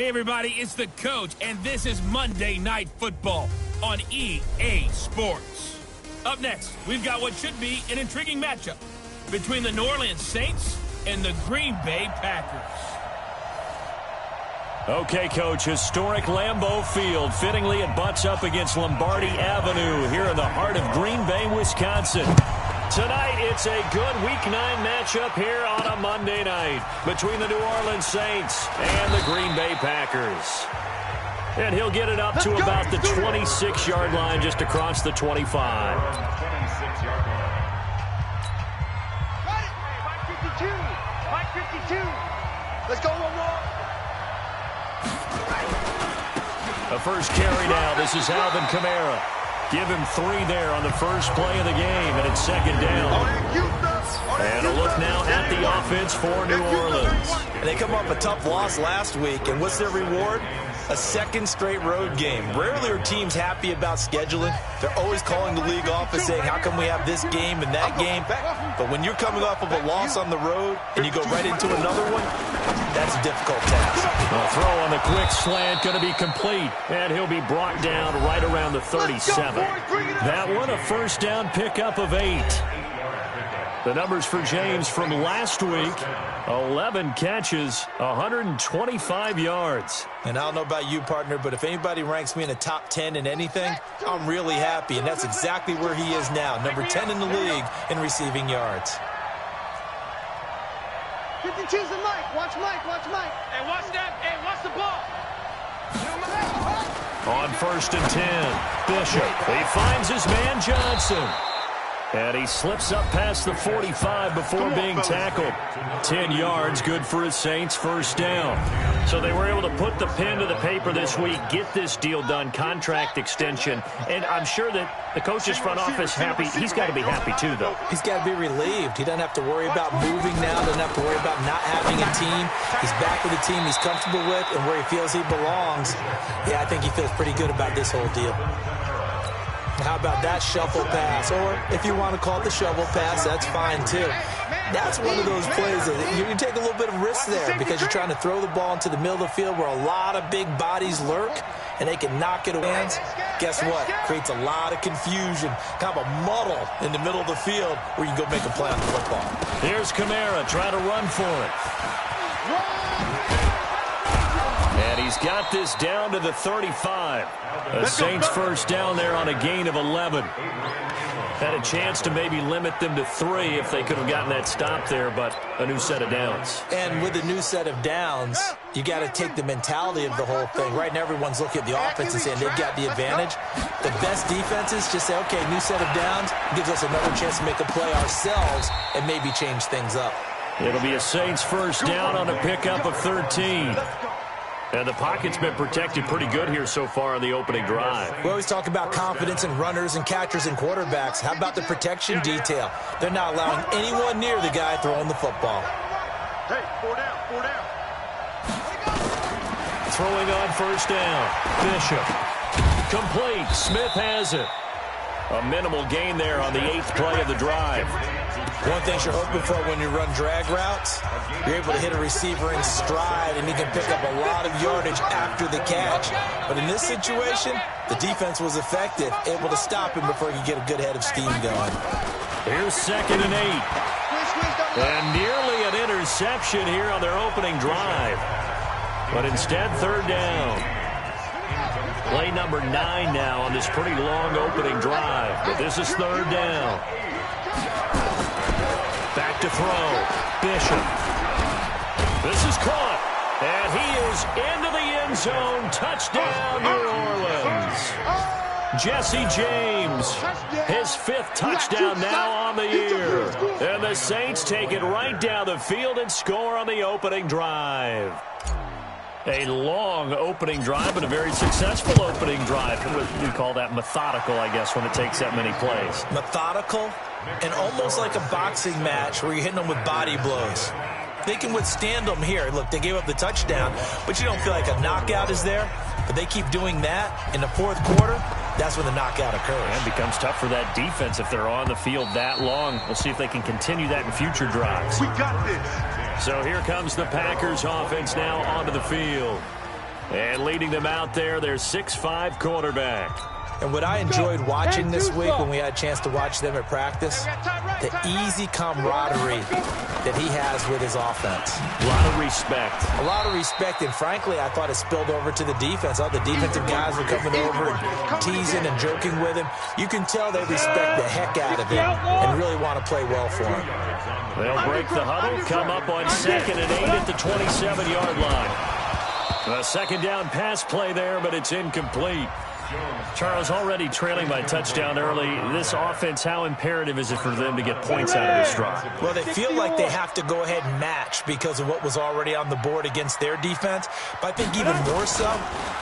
Hey, everybody, it's the coach, and this is Monday Night Football on EA Sports. Up next, we've got what should be an intriguing matchup between the New Orleans Saints and the Green Bay Packers. Okay, Coach, historic Lambeau Field. Fittingly, it butts up against Lombardi Avenue here in the heart of Green Bay, Wisconsin. Tonight, it's a good Week 9 matchup here on a Monday night between the New Orleans Saints and the Green Bay Packers. And he'll get it up to about the 26-yard line just across the 25. 26-yard line. Got it! 552! 552! Let's go, one more! The first carry now. This is Alvin Kamara. Give him 3 there on the first play of the game, and it's second down. And a look now at the offense for New Orleans. And they come off a tough loss last week, and what's their reward? A second straight road game. Rarely are teams happy about scheduling. They're always calling the league office saying, how come we have this game and that game? But when you're coming off of a loss on the road and you go right into another one, that's a difficult task. A throw on the quick slant going to be complete, and he'll be brought down right around the 37. That one, a first down pickup of 8. The numbers for James from last week, 11 catches, 125 yards. And I don't know about you, partner, but if anybody ranks me in the top 10 in anything, I'm really happy, and that's exactly where he is now, number 10 in the league in receiving yards. 52's the Mike. Watch Mike. Watch Mike. Hey, watch that. Hey, watch the ball. On first and 10, Bishop. He finds his man Johnson. And he slips up past the 45 before being tackled. 10 yards, good for his Saints, first down. So they were able to put the pen to the paper this week, get this deal done, contract extension. And I'm sure that the coach's front office happy. He's got to be happy too, though. He's got to be relieved. He doesn't have to worry about moving now, doesn't have to worry about not having a team. He's back with a team he's comfortable with and where he feels he belongs. Yeah, I think he feels pretty good about this whole deal. How about that shuffle pass? Or if you want to call it the shovel pass, that's fine too. That's one of those plays that you can take a little bit of risk there because you're trying to throw the ball into the middle of the field where a lot of big bodies lurk and they can knock it away. Guess what? Creates a lot of confusion, kind of a muddle in the middle of the field where you can go make a play on the football. Here's Kamara trying to run for it. And he's got this down to the 35. The Saints first down there on a gain of 11. Had a chance to maybe limit them to 3 if they could have gotten that stop there, but a new set of downs. And with a new set of downs, you got to take the mentality of the whole thing. Right now, everyone's looking at the offense and saying they've got the advantage. The best defenses just say, okay, new set of downs gives us another chance to make a play ourselves and maybe change things up. It'll be a Saints first down on a pickup of 13. And the pocket's been protected pretty good here so far on the opening drive. We always talk about confidence in runners and catchers and quarterbacks. How about the protection detail? They're not allowing anyone near the guy throwing the football. Hey, 4 down, 4 down. Throwing on first down. Bishop. Complete. Smith has it. A minimal gain there on the 8th play of the drive. One thing you're hoping for when you run drag routes, you're able to hit a receiver in stride and he can pick up a lot of yardage after the catch. But in this situation, the defense was effective, able to stop him before he could get a good head of steam going. Here's second and 8. And nearly an interception here on their opening drive. But instead, third down. Play number 9 now on this pretty long opening drive. But this is third down. Back to throw. Bishop. This is caught. And he is into the end zone. Touchdown, New Orleans. Jesse James, his 5th touchdown now on the year. And the Saints take it right down the field and score on the opening drive. A long opening drive, but a very successful opening drive. We call that methodical, I guess, when it takes that many plays. Methodical and almost like a boxing match where you're hitting them with body blows. They can withstand them here. Look, they gave up the touchdown, but you don't feel like a knockout is there. But they keep doing that in the 4th quarter. That's when the knockout occurs. And it becomes tough for that defense if they're on the field that long. We'll see if they can continue that in future drives. We got this. So here comes the Packers offense now onto the field. And leading them out there, their 6'5" quarterback. And what I enjoyed watching this week when we had a chance to watch them at practice, the easy camaraderie that he has with his offense. A lot of respect. A lot of respect, and frankly, I thought it spilled over to the defense. All the defensive guys were coming over and teasing and joking with him. You can tell they respect the heck out of him and really want to play well for him. They'll break the huddle, come up on 2nd and 8 at the 27-yard line. A second down pass play there, but it's incomplete. Charles, already trailing by touchdown early. This offense, how imperative is it for them to get points out of this drive? Well, they feel like they have to go ahead and match because of what was already on the board against their defense. But I think even more so,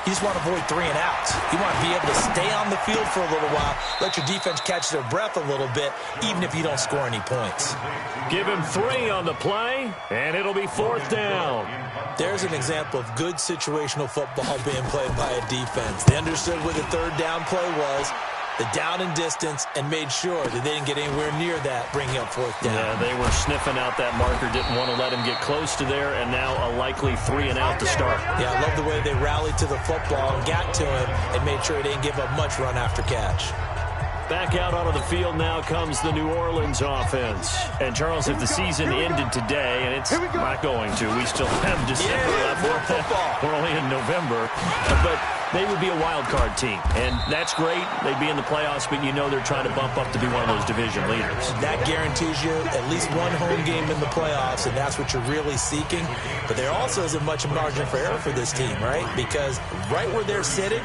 you just want to avoid 3 and outs. You want to be able to stay on the field for a little while, let your defense catch their breath a little bit, even if you don't score any points. Give him 3 on the play, and it'll be 4th down. There's an example of good situational football being played by a defense. They understood what the 3rd down play was, the down and distance, and made sure that they didn't get anywhere near that, bringing up 4th down. Yeah, they were sniffing out that marker, didn't want to let him get close to there, and now a likely 3 and out to start. Yeah, I love the way they rallied to the football and got to him and made sure he didn't give up much run after catch. Back out onto the field now comes the New Orleans offense. And, Charles, if the season ended today, and it's not going to, we still have December left. More football. We're only in November. But they would be a wild card team. And that's great. They'd be in the playoffs, but you know they're trying to bump up to be one of those division leaders. That guarantees you at least one home game in the playoffs, and that's what you're really seeking. But there also isn't much margin for error for this team, right? Because right where they're sitting,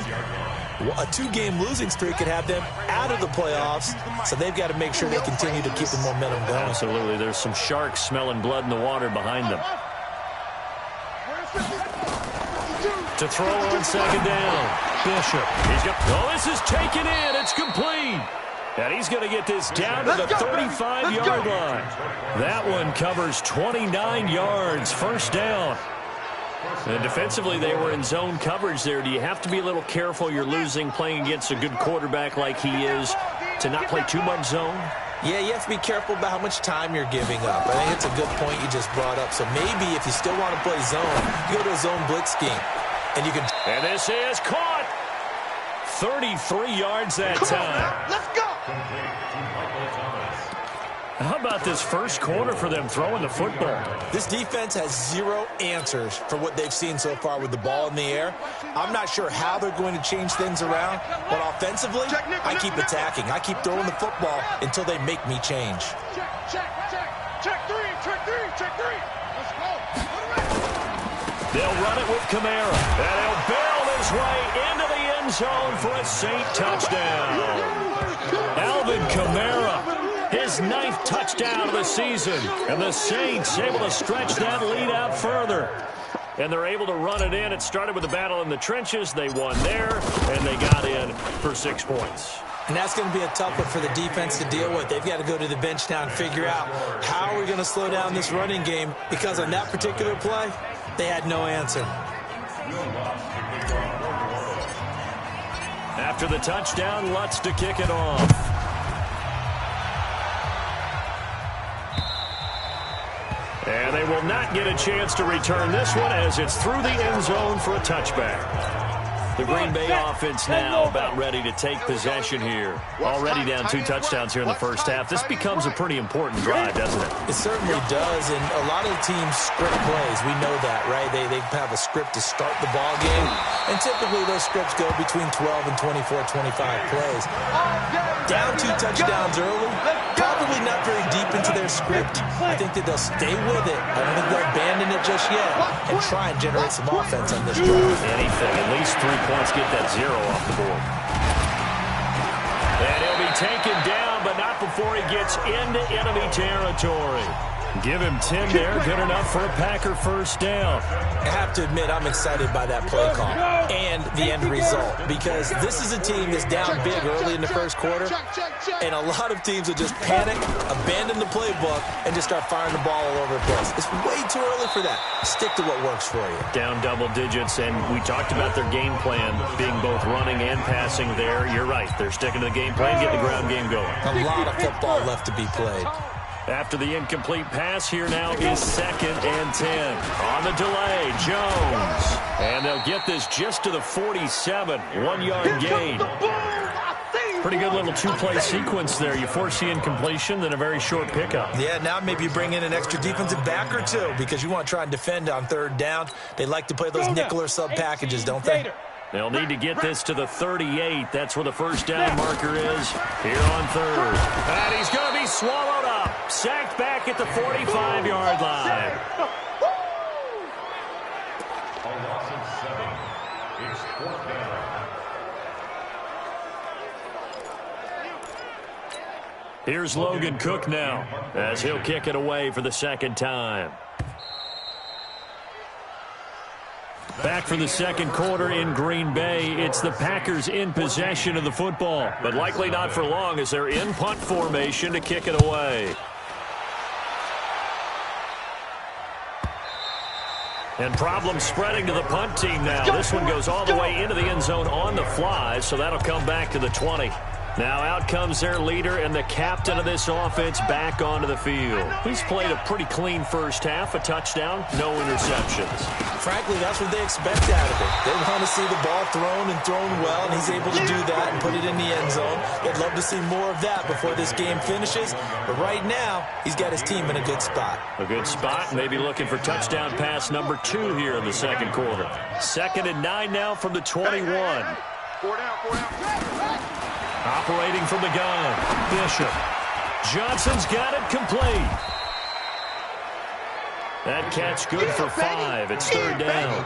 a 2-game losing streak could have them out of the playoffs, so they've got to make sure they continue to keep the momentum going. Absolutely. There's some sharks smelling blood in the water behind them. To throw on 2nd down. Bishop. This is taken in. It's complete. And he's going to get this down to the 35-yard line. That one covers 29 yards. 1st down. And defensively, they were in zone coverage there. Do you have to be a little careful? You're losing, playing against a good quarterback like he is, to not play too much zone? Yeah, you have to be careful about how much time you're giving up. I think it's a good point you just brought up. So maybe if you still want to play zone, you go to a zone blitz scheme. And you can. And this is caught. 33 yards that time. Let's go. How about this first quarter for them throwing the football? This defense has 0 answers for what they've seen so far with the ball in the air. I'm not sure how they're going to change things around, but offensively, I keep attacking. I keep throwing the football until they make me change. Check 3. Let's go. They'll run it with Kamara. And he'll barrel his way into the end zone for a Saint touchdown. Alvin Kamara. His 9th touchdown of the season. And the Saints able to stretch that lead out further. And they're able to run it in. It started with a battle in the trenches. They won there, and they got in for 6 points. And that's going to be a tough one for the defense to deal with. They've got to go to the bench now and figure out how are we going to slow down this running game, because on that particular play, they had no answer. After the touchdown, Lutz to kick it off. And they will not get a chance to return this one as it's through the end zone for a touchback. The Green Bay offense now about ready to take possession here. Already down 2 touchdowns here in the first half. This becomes a pretty important drive, doesn't it? It certainly does, and a lot of teams script plays. We know that, right? They have a script to start the ball game, and typically those scripts go between 12 and 24, 25 plays. Down 2 touchdowns early, probably not very deep into their script. I think that they'll stay with it. I don't think they'll abandon it just yet and try and generate some offense on this drive. Anything, at least 3 points, get that 0 off the board. And he'll be taken down, but not before he gets into enemy territory. Give him 10 there, good enough for a Packer first down. I have to admit, I'm excited by that play call and the end result, because this is a team that's down big early in the first quarter, and a lot of teams will just panic, abandon the playbook, and just start firing the ball all over the place. It's way too early for that. Stick to what works for you. Down double digits, and we talked about their game plan being both running and passing there. You're right. They're sticking to the game plan, getting the ground game going. A lot of football left to be played. After the incomplete pass, here now is 2nd and 10. On the delay, Jones. And they'll get this just to the 47. 1-yard gain. Pretty good little two-play sequence there. You force the incompletion, then a very short pickup. Yeah, now maybe you bring in an extra defensive back or two because you want to try and defend on third down. They like to play those nickel or sub packages, don't they? They'll need to get this to the 38. That's where the first down marker is here on third. And he's going to be swallowed up. Sacked back at the 45-yard line. Here's Logan Cook now as he'll kick it away for the second time. Back for the second quarter in Green Bay. It's the Packers in possession of the football, but likely not for long as they're in punt formation to kick it away. And problems spreading to the punt team now. This one goes all the way into the end zone on the fly, so that'll come back to the 20. Now out comes their leader and the captain of this offense back onto the field. He's played a pretty clean first half, a touchdown, no interceptions. Frankly, that's what they expect out of it. They want to see the ball thrown and thrown well, and he's able to do that and put it in the end zone. They'd love to see more of that before this game finishes. But right now, he's got his team in a good spot. A good spot, maybe looking for touchdown pass number 2 here in the second quarter. 2nd and 9 now from the 21. 4 down. Operating from the gun, Bishop. Johnson's got it complete. That catch good for 5. It's third down.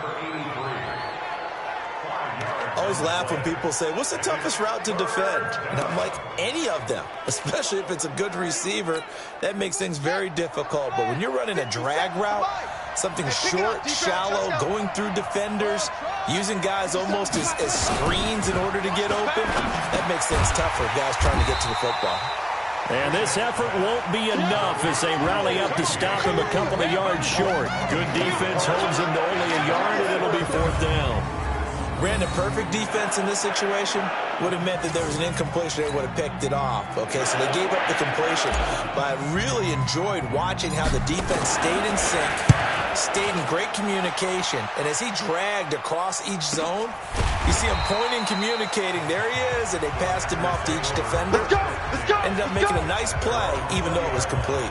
I always laugh when people say, what's the toughest route to defend? And I'm like, any of them, especially if it's a good receiver. That makes things very difficult. But when you're running a drag route, something short, shallow, going through defenders, using guys almost as screens in order to get open, that makes things tough for guys trying to get to the football. And this effort won't be enough as they rally up to stop him a couple of yards short. Good defense holds him to only a yard, and it'll be 4th down. Brandon, perfect defense in this situation would have meant that there was an incompletion. They would have picked it off. Okay, so they gave up the completion. But I really enjoyed watching how the defense stayed in sync, stayed in great communication, and as he dragged across each zone, you see him pointing, communicating. There he is, and they passed him off to each defender. Ended up making a nice play, even though it was complete.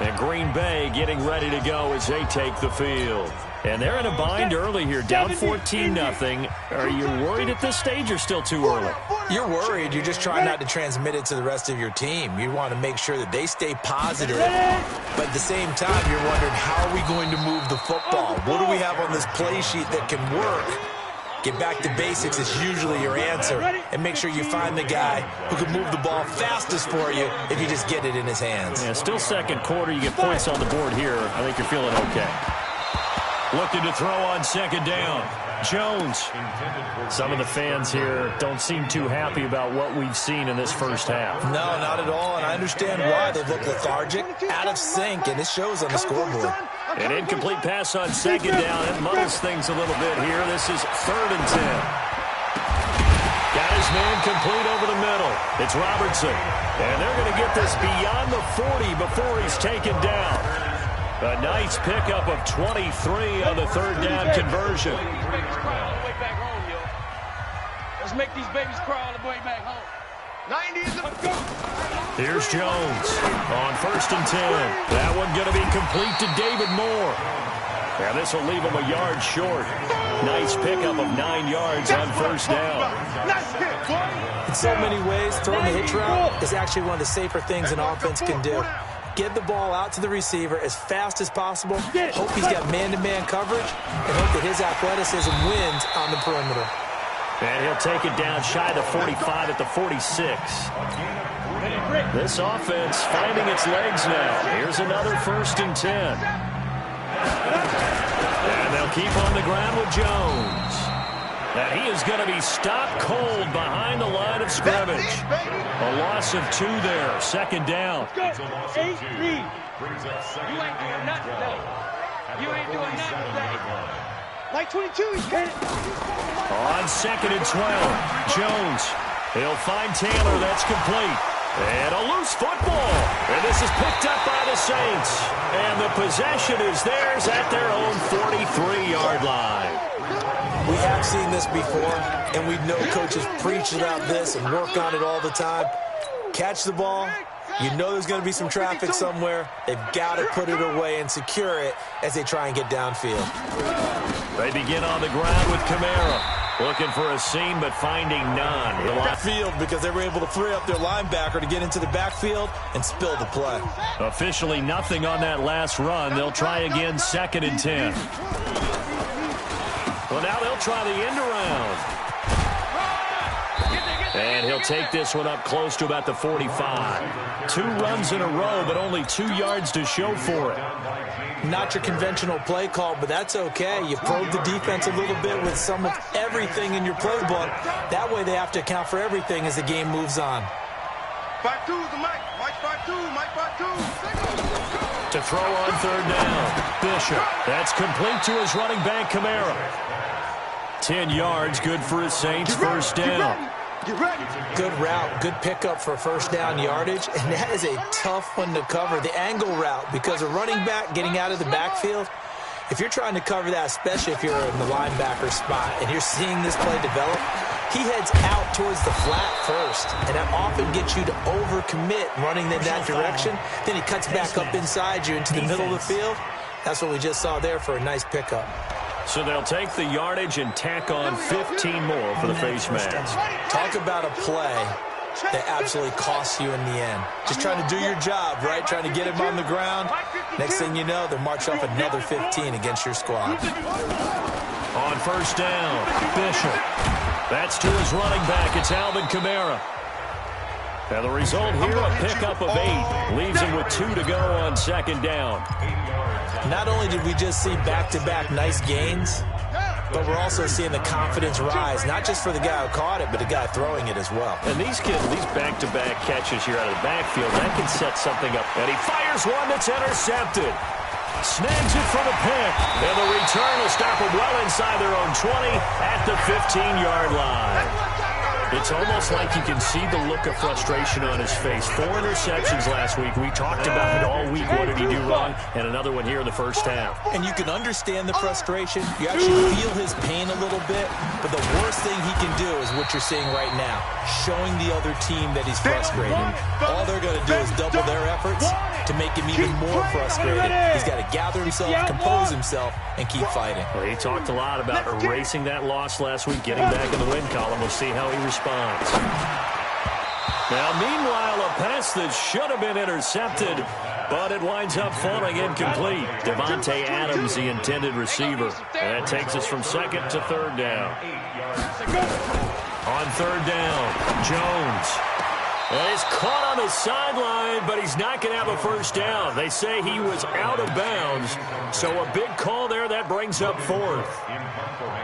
And Green Bay getting ready to go as they take the field. And they're in a bind early here, down 14-0. Are you worried at this stage or still too early? You're worried. You're just trying not to transmit it to the rest of your team. You want to make sure that they stay positive. But at the same time, you're wondering, how are we going to move the football? What do we have on this play sheet that can work? Get back to basics is usually your answer. And make sure you find the guy who can move the ball fastest for you if you just get it in his hands. Yeah, still second quarter. You get points on the board here. I think you're feeling okay. Looking to throw on second down. Jones. Some of the fans here don't seem too happy about what we've seen in this first half. No, not at all, and I understand why. They look lethargic, out of sync, and it shows on the scoreboard. An incomplete pass on second down. It muddles things a little bit here. This is 3rd and 10. Got his man complete over the middle. It's Robertson. And they're going to get this beyond the 40 before he's taken down. A nice pickup of 23 on the 3rd down conversion. Let's make these babies crawl all the way back home. 90 is a go. Here's Jones on 1st and 10. That one going to be complete to David Moore. And this will leave him a yard short. Nice pickup of 9 yards on 1st down. In so many ways, throwing the hitch route is actually one of the safer things an offense can do. Get the ball out to the receiver as fast as possible. Hope he's got man-to-man coverage, and hope that his athleticism wins on the perimeter. And he'll take it down shy of the 45 at the 46. This offense finding its legs now. Here's another 1st and 10. And they'll keep on the ground with Jones. And he is going to be stopped cold behind the line of scrimmage. A loss of 2 there. 2nd down. 8 lead. You ain't doing nothing today. You ain't doing nothing today. Like 22, he's got it. On 2nd and 12, Jones. He'll find Taylor. That's complete. And a loose football. And this is picked up by the Saints. And the possession is theirs at their own 43-yard line. We have seen this before, and we know coaches preach about this and work on it all the time. Catch the ball. You know there's going to be some traffic somewhere. They've got to put it away and secure it as they try and get downfield. They begin on the ground with Kamara. Looking for a seam, but finding none. Backfield because they were able to free up their linebacker to get into the backfield and spill the play. Officially nothing on that last run. They'll try again, 2nd and 10. Well, now they'll try the end around. And he'll take this one up close to about the 45. 2 runs in a row, but only 2 yards to show for it. Not your conventional play call, but that's okay. You probe the defense a little bit with some of everything in your playbook. That way they have to account for everything as the game moves on. 5-2 the Mike. Mike 5-2. Mike 5-2. To throw on 3rd down. Bishop. That's complete to his running back, Kamara. 10 yards, good for his Saints. First down. Good route, good pickup for first down yardage, and that is a tough one to cover. The angle route, because a running back getting out of the backfield, if you're trying to cover that, especially if you're in the linebacker spot and you're seeing this play develop, he heads out towards the flat first, and that often gets you to overcommit running in that direction. Then he cuts back up inside you into the middle of the field. That's what we just saw there for a nice pickup. So they'll take the yardage and tack on 15 more for the face mask. Talk about a play that absolutely costs you in the end. Just trying to do your job, right? Trying to get him on the ground. Next thing you know, they'll march off another 15 against your squad. On first down, Bishop. That's to his running back. It's Alvin Kamara. And the result here, a pickup of 8. Leaves him with 2 to go on 2nd down. Not only did we just see back-to-back nice gains, but we're also seeing the confidence rise, not just for the guy who caught it, but the guy throwing it as well. And these back-to-back catches here out of the backfield, that can set something up. And he fires one that's intercepted. Snags it for the pick. And the return will stop him well inside their own 20 at the 15-yard line. It's almost like you can see the look of frustration on his face. 4 interceptions last week. We talked about it all week. What did he do wrong? And another one here in the first half. And you can understand the frustration. You actually feel his pain a little bit. But the worst thing he can do is what you're seeing right now, showing the other team that he's frustrated. All they're going to do is double their efforts to make him even more frustrated. He's got to gather himself, compose himself, and keep fighting. Well, he talked a lot about erasing that loss last week, getting back in the win column. We'll see how he responds. Now, meanwhile, a pass that should have been intercepted, but it winds up falling incomplete. Devontae Adams, the intended receiver. And that takes us from 2nd to 3rd down. On 3rd down, Jones. Well, he's caught on the sideline, but he's not going to have a first down. They say he was out of bounds, so a big call there. That brings up 4th.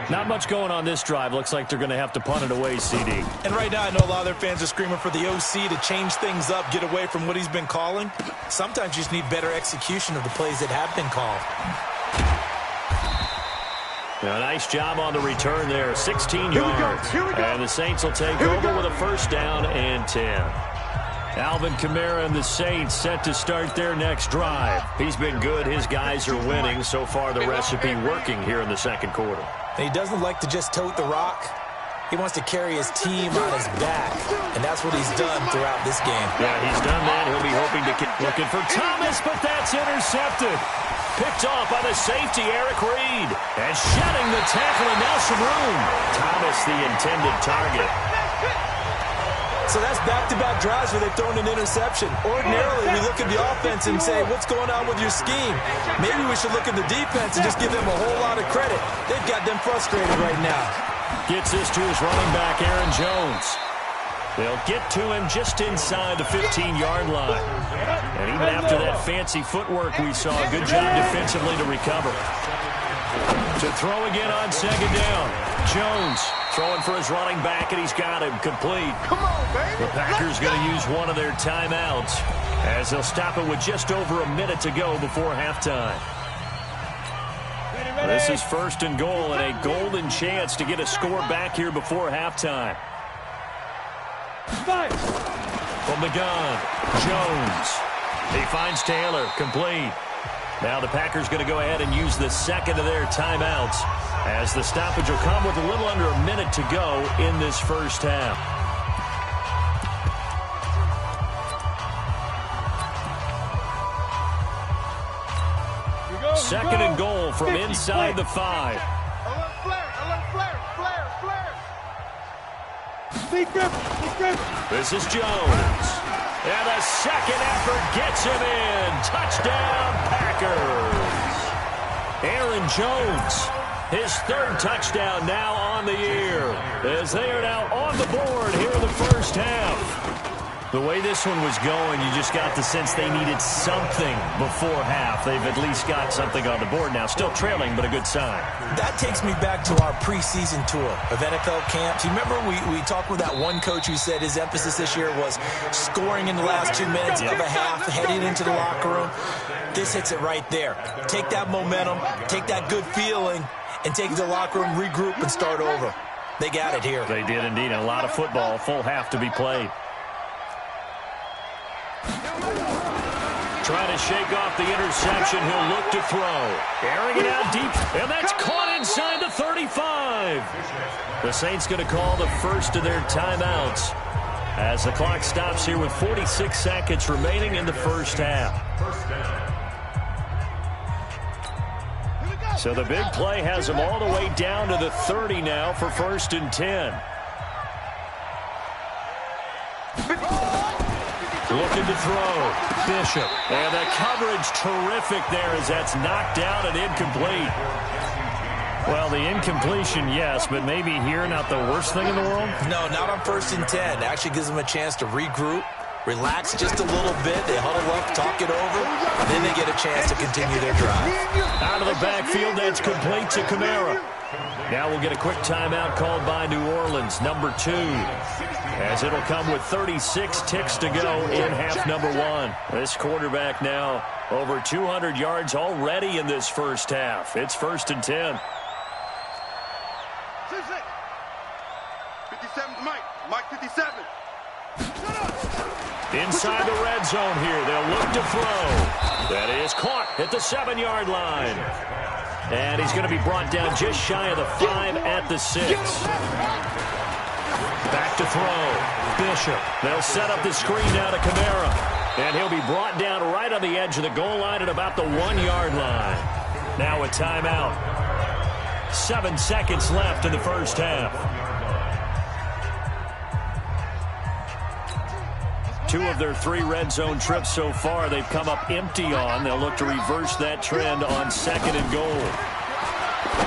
Not much going on this drive. Looks like they're going to have to punt it away, CD. And right now, I know a lot of their fans are screaming for the OC to change things up, get away from what he's been calling. Sometimes you just need better execution of the plays that have been called. Now, nice job on the return there. 16 yards. And the Saints will take over with a first down and 10. Alvin Kamara and the Saints set to start their next drive. He's been good. His guys are winning. So far, the recipe working here in the 2nd quarter. And he doesn't like to just tote the rock. He wants to carry his team on his back, and that's what he's done throughout this game. Yeah, he's done that. He'll be hoping to get looking for Thomas, but that's intercepted. Picked off by the safety, Eric Reed. And shedding the tackle, and now some room. Thomas, the intended target. So that's back-to-back drives where they've thrown an interception. Ordinarily, we look at the offense and say, what's going on with your scheme? Maybe we should look at the defense and just give them a whole lot of credit. They've got them frustrated right now. Gets this to his running back, Aaron Jones. They'll get to him just inside the 15-yard line. And even after that fancy footwork we saw, good job defensively to recover. To throw again on 2nd down. Jones throwing for his running back, and he's got him complete. Come on, baby. The Packers going to use one of their timeouts as they'll stop it with just over a minute to go before halftime. This is 1st and goal, and a golden chance to get a score back here before halftime. From the gun, Jones. He finds Taylor, complete. Now the Packers going to go ahead and use the second of their timeouts, as the stoppage will come with a little under a minute to go in this first half. Second and goal from inside the 5. This is Jones. And a second effort gets him in. Touchdown, Packers. Aaron Jones, his third touchdown now on the year, as they are now on the board here in the first half. The way this one was going, you just got the sense they needed something before half. They've at least got something on the board now. Still trailing, but a good sign. That takes me back to our preseason tour of NFL camps. You remember we talked with that one coach who said his emphasis this year was scoring in the last 2 minutes of a half, heading into the locker room. This hits it right there. Take that momentum, take that good feeling, and take it to the locker room, regroup, and start over. They got it here. They did indeed. A lot of football, full half to be played. Trying to shake off the interception. He'll look to throw. Airing it out deep, and that's caught inside the 35. The Saints going to call the first of their timeouts as the clock stops here with 46 seconds remaining in the first half. So the big play has them all the way down to the 30 now for 1st and 10. Looking to throw. Bishop. And the coverage terrific there as that's knocked out and incomplete. Well, the incompletion, yes, but maybe here not the worst thing in the world? No, not on 1st and 10. Actually gives them a chance to regroup, relax just a little bit. They huddle up, talk it over, and then they get a chance to continue their drive. Out of the backfield, that's complete to Kamara. Now we'll get a quick timeout called by New Orleans, number 2. As it'll come with 36 ticks to go in half number 1. This quarterback now over 200 yards already in this first half. It's 1st and 10. 57, Mike 57. Inside the red zone here, they'll look to throw. That is caught at the 7-yard line. And he's going to be brought down just shy of the 5 at the 6. Back to throw. Bishop. They'll set up the screen now to Kamara. And he'll be brought down right on the edge of the goal line at about the 1-yard line. Now a timeout. 7 seconds left in the first half. 2 of their 3 red zone trips so far they've come up empty on. They'll look to reverse that trend on 2nd and goal.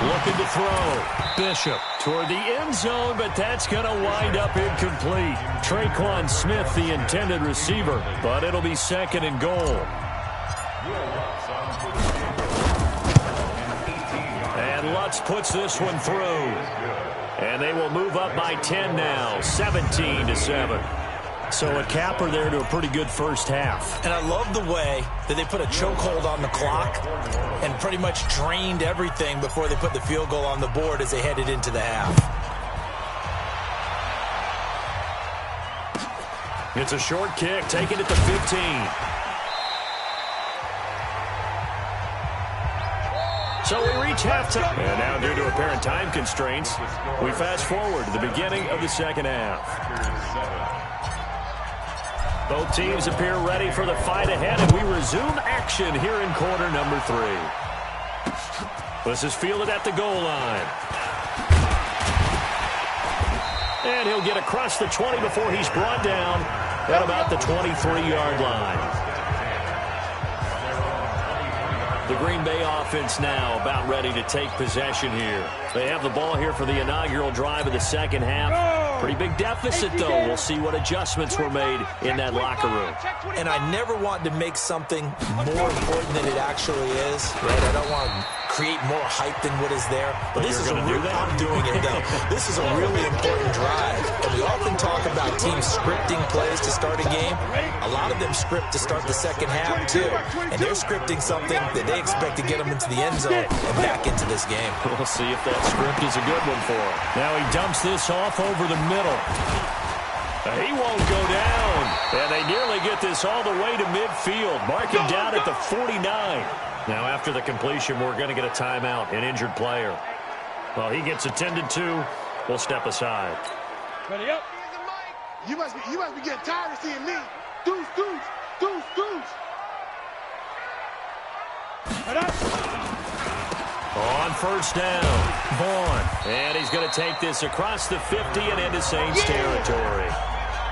Looking to throw. Bishop toward the end zone, but that's going to wind up incomplete. Traquan Smith, the intended receiver, but it'll be 2nd and goal. And Lutz puts this one through. And they will move up by 10 now, 17-7. So a capper there to a pretty good first half. And I love the way that they put a chokehold on the clock and pretty much drained everything before they put the field goal on the board as they headed into the half. It's a short kick, taken at the 15. So we reach halftime. And now due to apparent time constraints, we fast forward to the beginning of the second half. Both teams appear ready for the fight ahead, and we resume action here in quarter number 3. This is fielded at the goal line. And he'll get across the 20 before he's brought down at about the 23-yard line. The Green Bay offense now about ready to take possession here. They have the ball here for the inaugural drive of the second half. Pretty big deficit, though. We'll see what adjustments were made in that locker room. And I never want to make something more important than it actually is. Right? I don't want to create more hype than what is there. But this is a real, I'm doing it, though. This is a really important drive. And we often talk about teams scripting plays to start a game. A lot of them script to start the second half, too. And they're scripting something that they expect to get them into the end zone and back into this game. We'll see if that script is a good one for him. Now he dumps this off over the middle. He won't go down. And they nearly get this all the way to midfield. Mark him down at the 49. Now, after the completion, we're going to get a timeout, an injured player. Well, he gets attended to. We'll step aside. Ready up. You must be getting tired of seeing me. Deuce, deuce, deuce, deuce. On first down, Vaughn. And he's going to take this across the 50 and into Saints territory.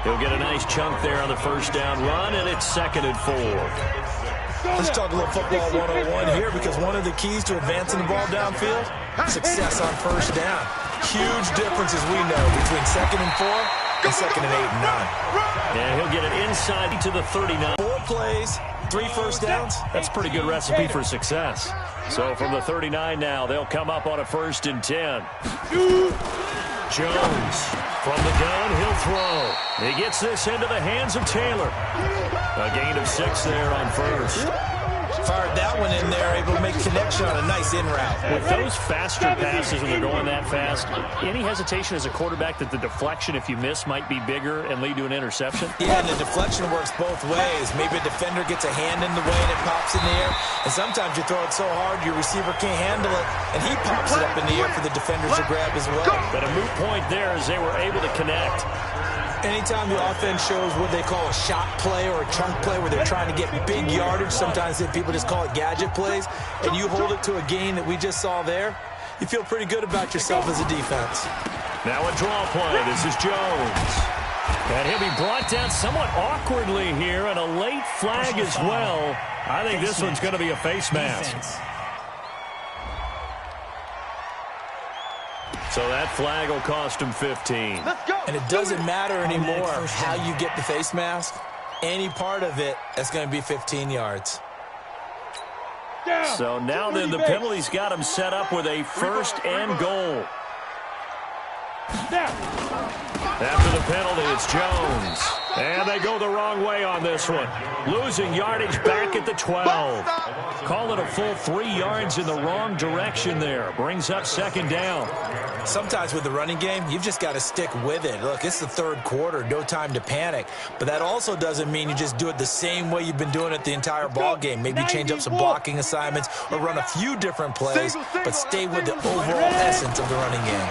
He'll get a nice chunk there on the first down run, and it's 2nd and 4. Let's talk a little football 101 here, because one of the keys to advancing the ball downfield, success on first down. Huge difference, as we know, between 2nd and 4 and 2nd and 8 and 9. And he'll get it inside to the 39. 4 plays, 3 first downs. That's a pretty good recipe for success. So from the 39 now, they'll come up on a 1st and 10. Jones from the gun, he'll throw. He gets this into the hands of Taylor. A gain of 6 there on first. Fired that one in there, able to make connection on a nice in route. With those faster passes when they're going that fast, any hesitation as a quarterback that the deflection, if you miss, might be bigger and lead to an interception? Yeah, and the deflection works both ways. Maybe a defender gets a hand in the way and it pops in the air. And sometimes you throw it so hard your receiver can't handle it, and he pops it up in the air for the defenders to grab as well. But a moot point there as they were able to connect. Anytime the offense shows what they call a shot play or a chunk play where they're trying to get big yardage, sometimes people just call it gadget plays, and you hold it to a gain that we just saw there, you feel pretty good about yourself as a defense. Now a draw play. This is Jones. And he'll be brought down somewhat awkwardly here, and a late flag as well. I think this one's going to be a face mask. So that flag will cost him 15. And it doesn't matter anymore how you get the face mask. Any part of it, that's going to be 15 yards. So now then the penalty's got him set up with a 1st and goal. After the penalty, it's Jones. And they go the wrong way on this one. Losing yardage back at the 12. Call it a full 3 yards in the wrong direction there. Brings up 2nd down. Sometimes with the running game, you've just got to stick with it. Look, it's the 3rd quarter, no time to panic. But that also doesn't mean you just do it the same way you've been doing it the entire ball game. Maybe change up some blocking assignments or run a few different plays, but stay with the overall essence of the running game.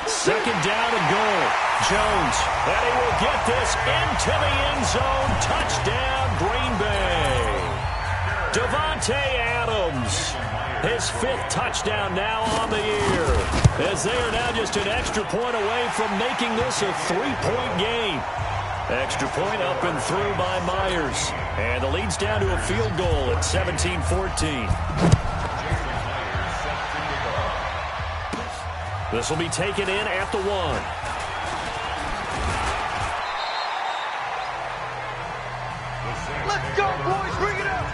2nd down and goal. Jones, and he will get this into the end zone. Touchdown, Green Bay. Davante Adams, his 5th touchdown now on the year, as they are now just an extra point away from making this a 3-point game. Extra point up and through by Myers, and the lead's down to a field goal at 17-14. This will be taken in at the 1. Let's go, boys. Bring it up.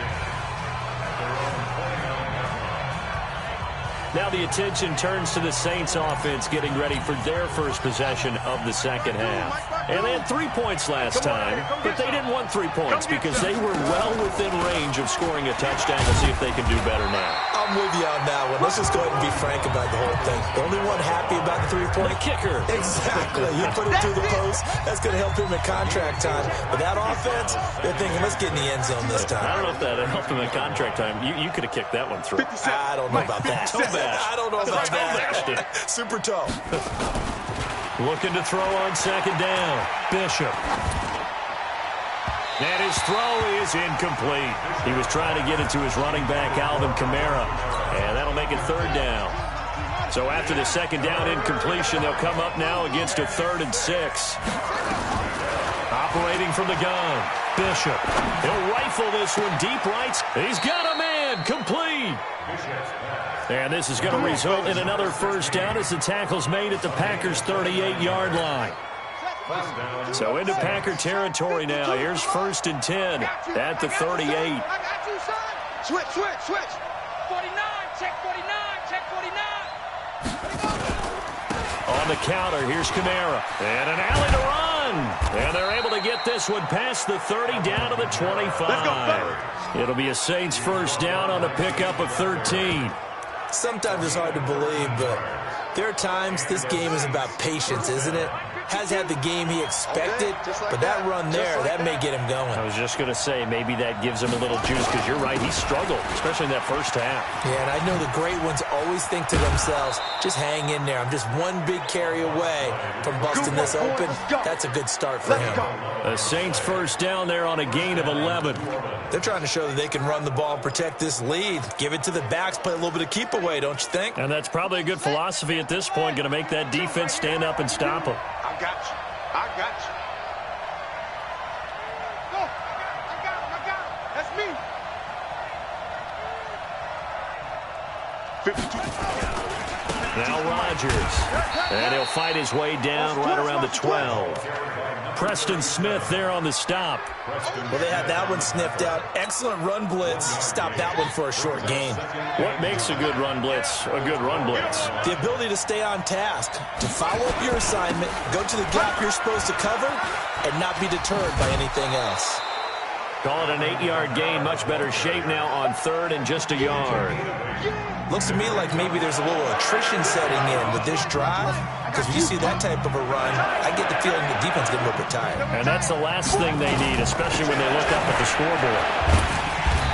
Now the attention turns to the Saints offense getting ready for their first possession of the 2nd half. And they had 3 points last time, but they didn't want 3 points because they were well within range of scoring a touchdown. To see if they can do better now. I'm with you on that one. Let's just go ahead and be frank about the whole thing. The only one happy about the 3-point kicker. Exactly. You put it through the post. That's going to help him in contract time. But that offense, they're thinking, let's get in the end zone this time. I don't know if that helped him in contract time. You could have kicked that one through. I don't know about that. I don't know about that. Super toe. Looking to throw on 2nd down. Bishop. And his throw is incomplete. He was trying to get it to his running back, Alvin Kamara. And that'll make it 3rd down. So after the 2nd down incompletion, they'll come up now against a 3rd and 6. Operating from the gun. Bishop. He'll rifle this one deep right. He's got a man. Complete. And this is going to result in another 1st down as the tackle's made at the Packers' 38-yard line. So into Packer territory now. Here's 1st and 10 at the 38. Switch. 49, check 49, check 49. On the counter, here's Kamara. And an alley to run. And they're able to get this one past the 30 down to the 25. It'll be a Saints 1st down on a pickup of 13. Sometimes it's hard to believe, but There are times this game is about patience, isn't it? Has had the game he expected, but that run there, that may get him going. I was just going to say, maybe that gives him a little juice, because you're right, he struggled, especially in that first half. Yeah, and I know the great ones always think to themselves, just hang in there. I'm just one big carry away from busting this open. That's a good start for him. The Saints first down there on a gain of 11. They're trying to show that they can run the ball and protect this lead. Give it to the backs, play a little bit of keep away, don't you think? And that's probably a good philosophy at this point, going to make that defense stand up and stop them. I got you. I got you. No, I got him. I got him. That's me. 52. Now Rodgers. And he'll fight his way down right around the 12. Preston Smith there on the stop. Well, they had that one sniffed out. Excellent run blitz. Stop that one for a short gain. What makes a good run blitz a good run blitz? The ability to stay on task, to follow up your assignment, go to the gap you're supposed to cover, and not be deterred by anything else. Call it an 8-yard gain. Much better shape now on third and just a yard. Looks to me like maybe there's a little attrition setting in with this drive, because when you see that type of a run, I get the feeling the defense getting a little bit tired. And that's the last thing they need, especially when they look up at the scoreboard.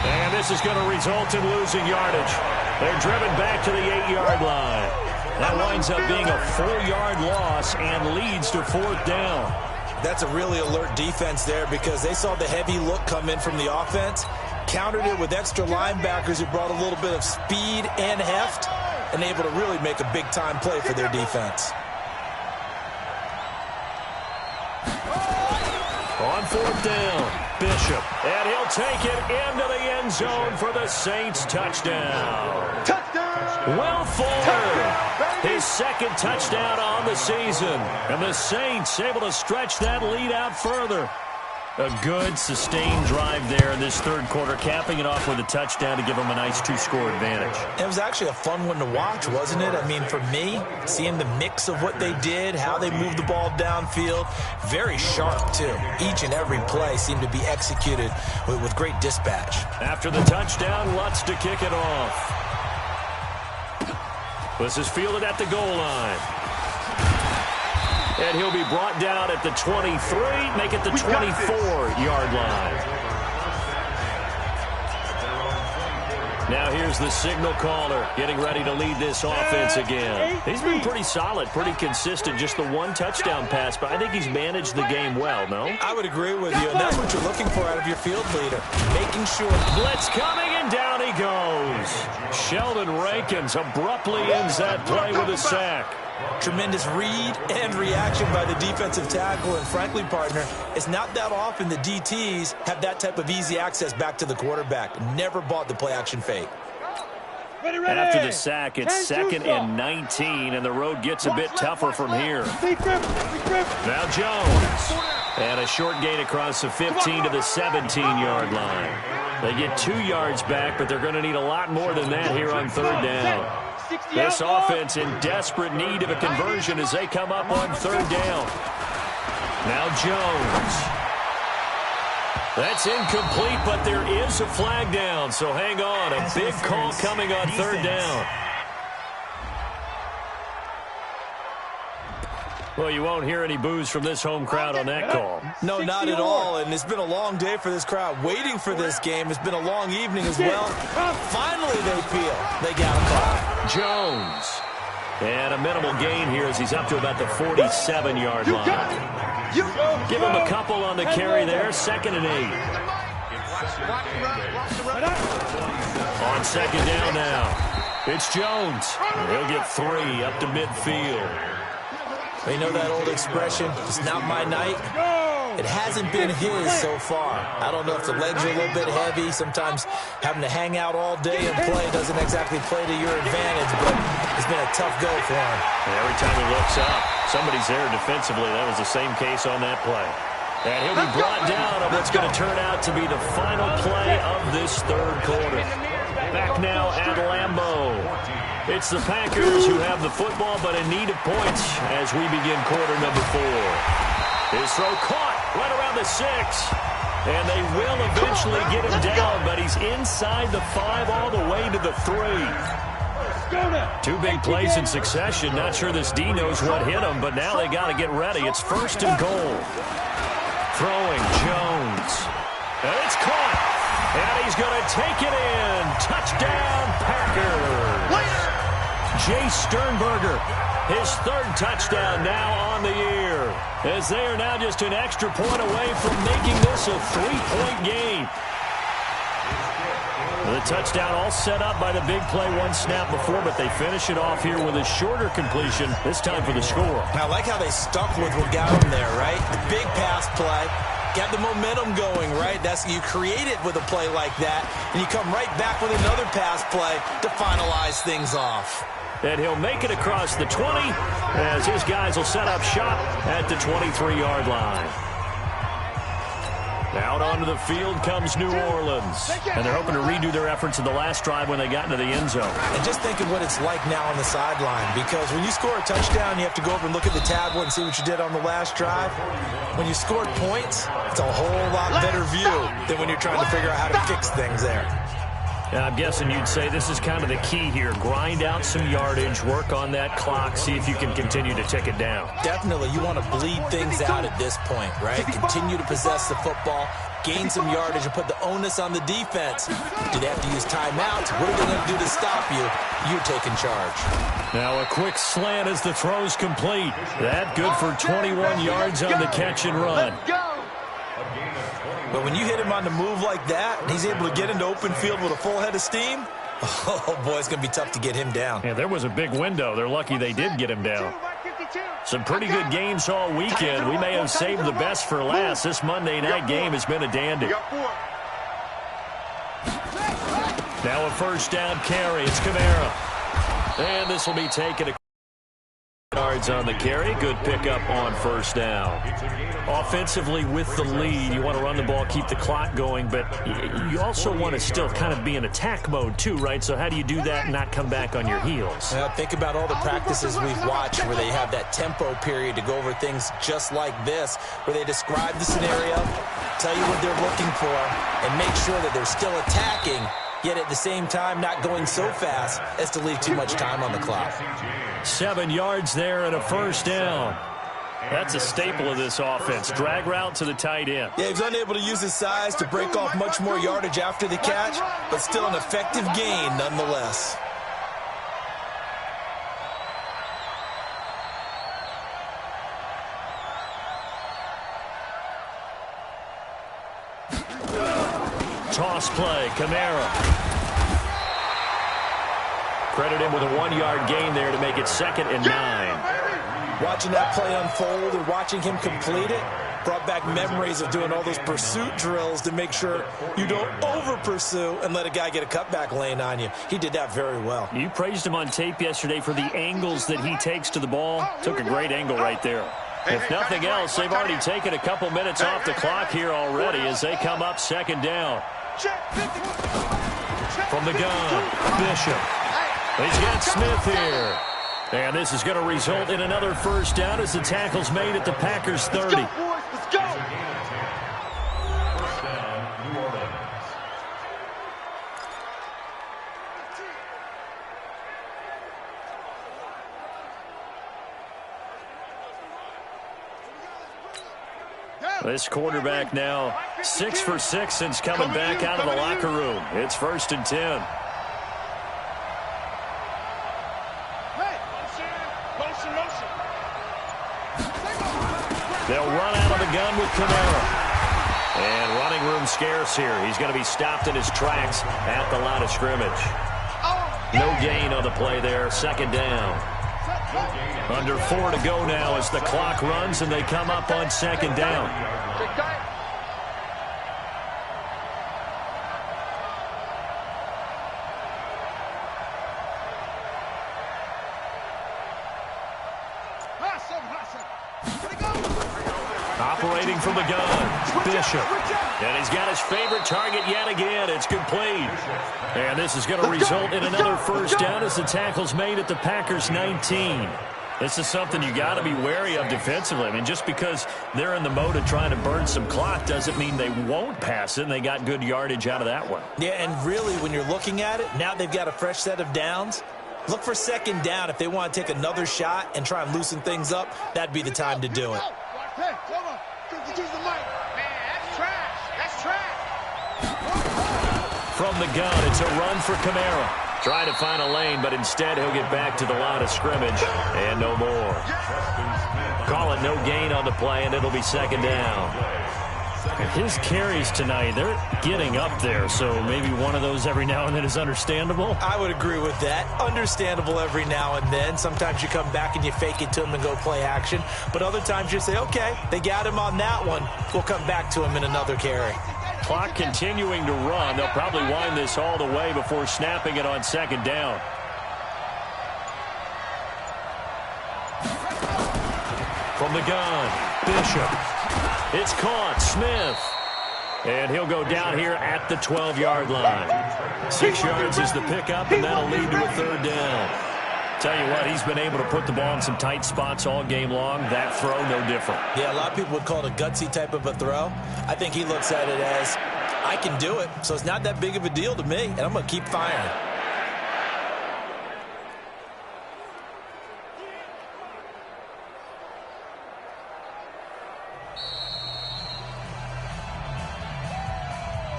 And this is going to result in losing yardage. They're driven back to the 8-yard line. That winds up being a 4-yard loss and leads to fourth down. That's a really alert defense there, because they saw the heavy look come in from the offense, countered it with extra linebackers who brought a little bit of speed and heft, and able to really make a big-time play for their defense. On fourth down, Bishop. And he'll take it into the end zone for the Saints touchdown. Will Fuller, his second touchdown on the season. And the Saints able to stretch that lead out further. A good, sustained drive there in this third quarter, capping it off with a touchdown to give them a nice 2-score advantage. It was actually a fun one to watch, wasn't it? I mean, for me, seeing the mix of what they did, how they moved the ball downfield, very sharp, too. Each and every play seemed to be executed with great dispatch. After the touchdown, Lutz to kick it off. This is fielded at the goal line. And he'll be brought down at the 23, make it the 24-yard line. Now here's the signal caller getting ready to lead this offense again. He's been pretty solid, pretty consistent, just the one touchdown pass, but I think he's managed the game well, no? I would agree with you, and that's what you're looking for out of your field leader, making sure. Blitz coming, and down he goes. Sheldon Rankins abruptly ends that play with a sack. Tremendous read and reaction by the defensive tackle, and frankly, partner, it's not that often the DTs have that type of easy access back to the quarterback. Never bought the play-action fake. After the sack, it's 2nd and 19, and the road gets a bit tougher from here. Now Jones. And a short gain across the 15 to the 17-yard line. They get 2 yards back, but they're going to need a lot more than that here on third down. This offense in desperate need of a conversion as they come up on third down. Now Jones. That's incomplete, but there is a flag down, so hang on. A big call coming on third down. Well, you won't hear any boos from this home crowd on that call. No, not at all, and it's been a long day for this crowd waiting for this game. It's been a long evening as well. Finally, they feel they got a call. Jones. And a minimal gain here as he's up to about the 47-yard line. Give him a couple on the carry there, 2nd and 8. On second down now, it's Jones. He'll get 3 up to midfield. You know that old expression, it's not my night? It hasn't been his so far. I don't know if the legs are a little bit heavy. Sometimes having to hang out all day and play doesn't exactly play to your advantage, but it's been a tough go for him. And every time he looks up, somebody's there defensively. That was the same case on that play. And he'll be brought down on what's going to turn out to be the final play of this third quarter. Back now at Lambeau. It's the Packers who have the football, but in need of points as we begin quarter number 4. His throw caught right around the 6. And they will eventually get him down, but he's inside the 5 all the way to the 3. Two big plays in succession. Not sure this D knows what hit him, but now they got to get ready. It's 1st and goal. Throwing Jones. And it's caught. And he's going to take it in. Touchdown, Packers. Jay Sternberger, his 3rd touchdown now on the year, as they are now just an extra point away from making this a 3-point game. The touchdown all set up by the big play one snap before, but they finish it off here with a shorter completion, this time for the score. I like how they stuck with what got them there, right? The big pass play. Got the momentum going, right? You create it with a play like that, and you come right back with another pass play to finalize things off. And he'll make it across the 20 as his guys will set up shop at the 23-yard line. Out onto the field comes New Orleans. And they're hoping to redo their efforts in the last drive when they got into the end zone. And just think of what it's like now on the sideline, because when you score a touchdown, you have to go over and look at the tablet and see what you did on the last drive. When you scored points, it's a whole lot better view than when you're trying to figure out how to fix things there. I'm guessing you'd say this is kind of the key here. Grind out some yardage, work on that clock, see if you can continue to tick it down. Definitely. You want to bleed things out at this point, right? Continue to possess the football, gain some yardage, and put the onus on the defense. Do they have to use timeouts? What are they going to do to stop you? You're taking charge. Now a quick slant as the throw's complete. That good for 21 yards on the catch and run. But when you hit him on the move like that, and he's able to get into open field with a full head of steam, oh, boy, it's going to be tough to get him down. Yeah, there was a big window. They're lucky they did get him down. Some pretty good games all weekend. We may have saved the best for last. This Monday night game has been a dandy. Now a 1st down carry. It's Kamara. And this will be taken a yards on the carry. Good pickup on 1st down. Offensively with the lead, you want to run the ball, keep the clock going, but you also want to still kind of be in attack mode too, right? So how do you do that and not come back on your heels? Well, think about all the practices we've watched where they have that tempo period to go over things just like this, where they describe the scenario, tell you what they're looking for, and make sure that they're still attacking, yet at the same time not going so fast as to leave too much time on the clock. 7 yards there and a 1st down. That's a staple of this offense. Drag route to the tight end. Yeah, he's unable to use his size to break off much more yardage after the catch, but still an effective gain nonetheless. Toss play, Kamara. Credit him with a 1-yard gain there to make it 2nd and 9. Watching that play unfold and watching him complete it brought back memories of doing all those pursuit drills to make sure you don't over-pursue and let a guy get a cutback lane on you. He did that very well. You praised him on tape yesterday for the angles that he takes to the ball. Took a great angle right there. If nothing else, they've already taken a couple minutes off the clock here already as they come up 2nd down. From the gun, Bishop. He's got Smith here. And this is going to result in another 1st down as the tackle's made at the Packers 30. Let's go, boys. Let's go. This quarterback now 6 for 6 since coming back out of the locker room. It's 1st and 10. They'll run out of the gun with Kamara. And running room scarce here. He's going to be stopped in his tracks at the line of scrimmage. No gain on the play there. 2nd down. Under 4 to go now as the clock runs and they come up on 2nd down. Operating from the gun, Bishop. And he's got his favorite target yet again. It's complete. And this is going to result in another 1st down as the tackle's made at the Packers 19. This is something you got to be wary of defensively. I mean, just because they're in the mode of trying to burn some clock doesn't mean they won't pass it, and they got good yardage out of that one. Yeah, and really, when you're looking at it, now they've got a fresh set of downs. Look for second down. If they want to take another shot and try and loosen things up, that'd be the time to do it. Hey, come on. Use the mic. Man, that's trash. That's trash. From the gun, it's a run for Kamara. Trying to find a lane, but instead he'll get back to the line of scrimmage and no more. Call it no gain on the play, and it'll be second down. His carries tonight, they're getting up there, so maybe one of those every now and then is understandable. I would agree with that. Understandable every now and then. Sometimes you come back and you fake it to him and go play action. But other times you say, okay, they got him on that one. We'll come back to him in another carry. Clock continuing to run. They'll probably wind this all the way before snapping it on second down. From the gun, Bishop. It's caught, Smith. And he'll go down here at the 12-yard line. 6 yards is the pickup, and that'll lead to a third down. Tell you what, he's been able to put the ball in some tight spots all game long. That throw, no different. Yeah, a lot of people would call it a gutsy type of a throw. I think he looks at it as, I can do it, so it's not that big of a deal to me, and I'm going to keep firing.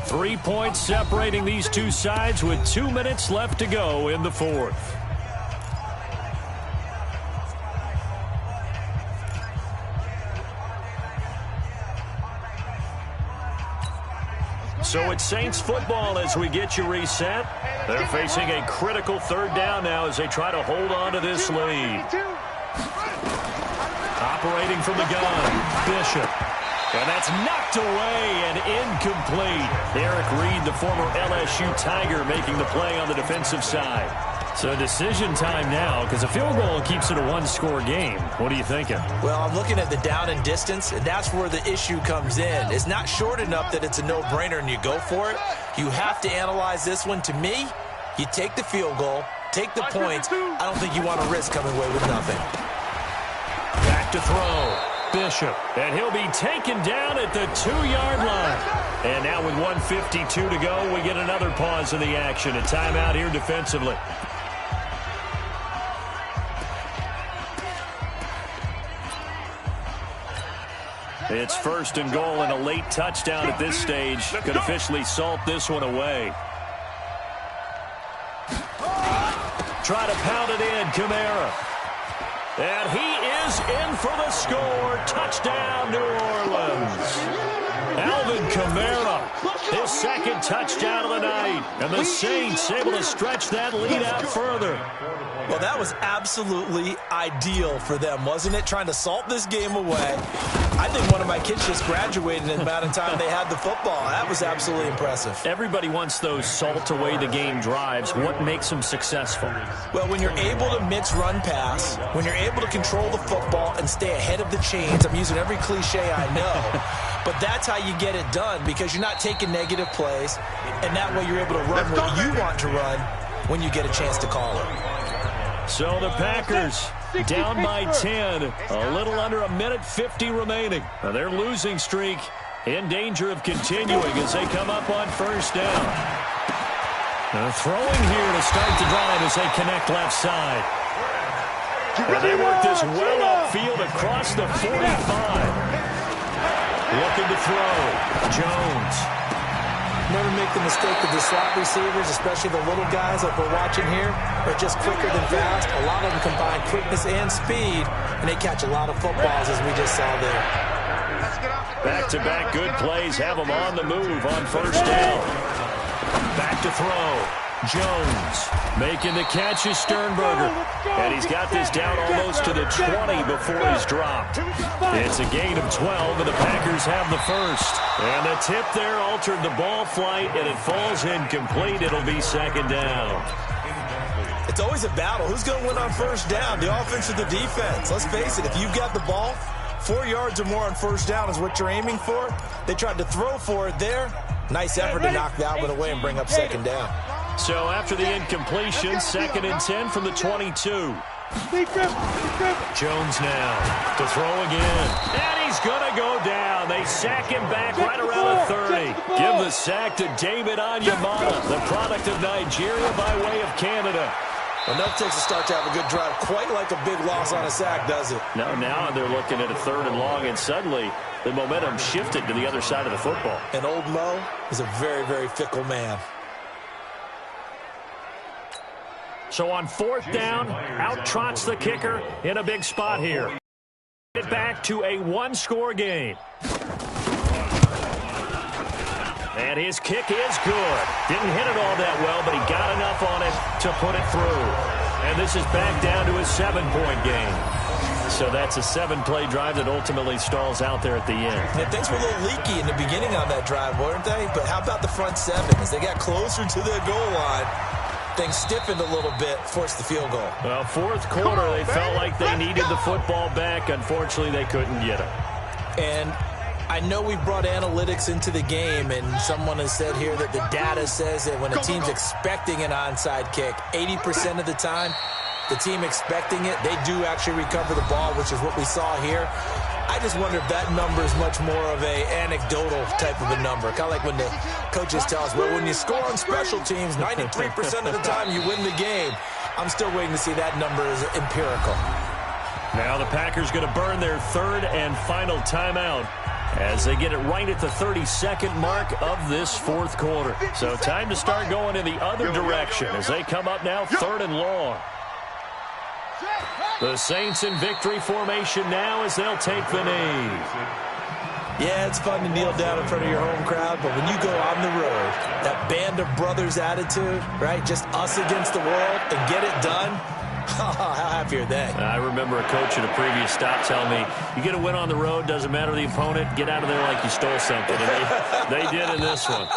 Three points separating these two sides with 2 minutes left to go in the fourth. So it's Saints football as we get you reset. They're facing a critical third down now as they try to hold on to this lead. Operating from the gun, Bishop. And that's knocked away and incomplete. Eric Reed, the former LSU Tiger, making the play on the defensive side. So decision time now, because a field goal keeps it a one-score game. What are you thinking? Well, I'm looking at the down and distance, and that's where the issue comes in. It's not short enough that it's a no-brainer and you go for it. You have to analyze this one. To me, you take the field goal, take the points. I don't think you want to risk coming away with nothing. Back to throw. Bishop. And he'll be taken down at the 2-yard line. And now with 1:52 to go, we get another pause in the action. A timeout here defensively. It's first and goal, and a late touchdown at this stage could officially salt this one away. Try to pound it in, Kamara. And he is in for the score. Touchdown, New Orleans. Alvin Kamara, his second touchdown of the night. And the Saints able to stretch that lead out further. Well, that was absolutely ideal for them, wasn't it? Trying to salt this game away. I think one of my kids just graduated in the amount of time they had the football. That was absolutely impressive. Everybody wants those salt-away-the-game drives. What makes them successful? Well, when you're able to mix run pass, when you're able to control the football and stay ahead of the chains, I'm using every cliche I know, but that's how you get it done because you're not taking negative plays, and that way you're able to run what you want to run when you get a chance to call it. So the Packers down by 10, a little under a minute 50 remaining. Now their losing streak in danger of continuing as they come up on first down. Now throwing here to start the drive as they connect left side. And they work this well upfield across the 45. Looking to throw. Jones. Never make the mistake of the slot receivers, especially the little guys like we're watching here, are just quicker than fast. A lot of them combine quickness and speed, and they catch a lot of footballs as we just saw there. Back-to-back good plays have them on the move on first down. Back to throw. Jones making the catch is Sternberger. And he's got this down almost to the 20 before he's dropped. It's a gain of 12, and the Packers have the first. And the tip there altered the ball flight, and it falls incomplete. It'll be second down. It's always a battle. Who's going to win on first down, the offense or the defense? Let's face it, if you've got the ball, 4 yards or more on first down is what you're aiming for. They tried to throw for it there. Nice effort to knock that one away and bring up second down. So after the incompletion, second and 10 from the 22. Jones now to throw again. And he's going to go down. They sack him back right around the 30. Give the sack to David Onyemata, the product of Nigeria by way of Canada. Enough takes a start to have a good drive. Quite like a big loss on a sack, does it? No, now they're looking at a 3rd and long, and suddenly the momentum shifted to the other side of the football. And old Mo is a very, very fickle man. So on 4th down, out trots the kicker in a big spot here. Get back to a 1-score game. And his kick is good. Didn't hit it all that well, but he got enough on it to put it through. And this is back down to a 7-point game. So that's a 7-play drive that ultimately stalls out there at the end. Yeah, things were a little leaky in the beginning on that drive, weren't they? But how about the front 7? As they got closer to the goal line, things stiffened a little bit, forced the field goal. Well, 4th quarter, they felt like they needed the football back. Unfortunately, they couldn't get it. And I know we brought analytics into the game, and someone has said here that the data says that when a team's expecting an onside kick, 80% of the time, the team expecting it, they do actually recover the ball, which is what we saw here. I just wonder if that number is much more of a anecdotal type of a number. Kind of like when the coaches tell us, well, when you score on special teams, 93% of the time you win the game. I'm still waiting to see that number is empirical. Now the Packers going to burn their 3rd and final timeout as they get it right at the 32nd mark of this 4th quarter. So time to start going in the other direction as they come up now 3rd and long. The Saints in victory formation now as they'll take the knee. Yeah, it's fun to kneel down in front of your home crowd, but when you go on the road, that band of brothers attitude, right, just us against the world and get it done, how happy are they? I remember a coach at a previous stop telling me, you get a win on the road, doesn't matter the opponent, get out of there like you stole something. And they did in this one.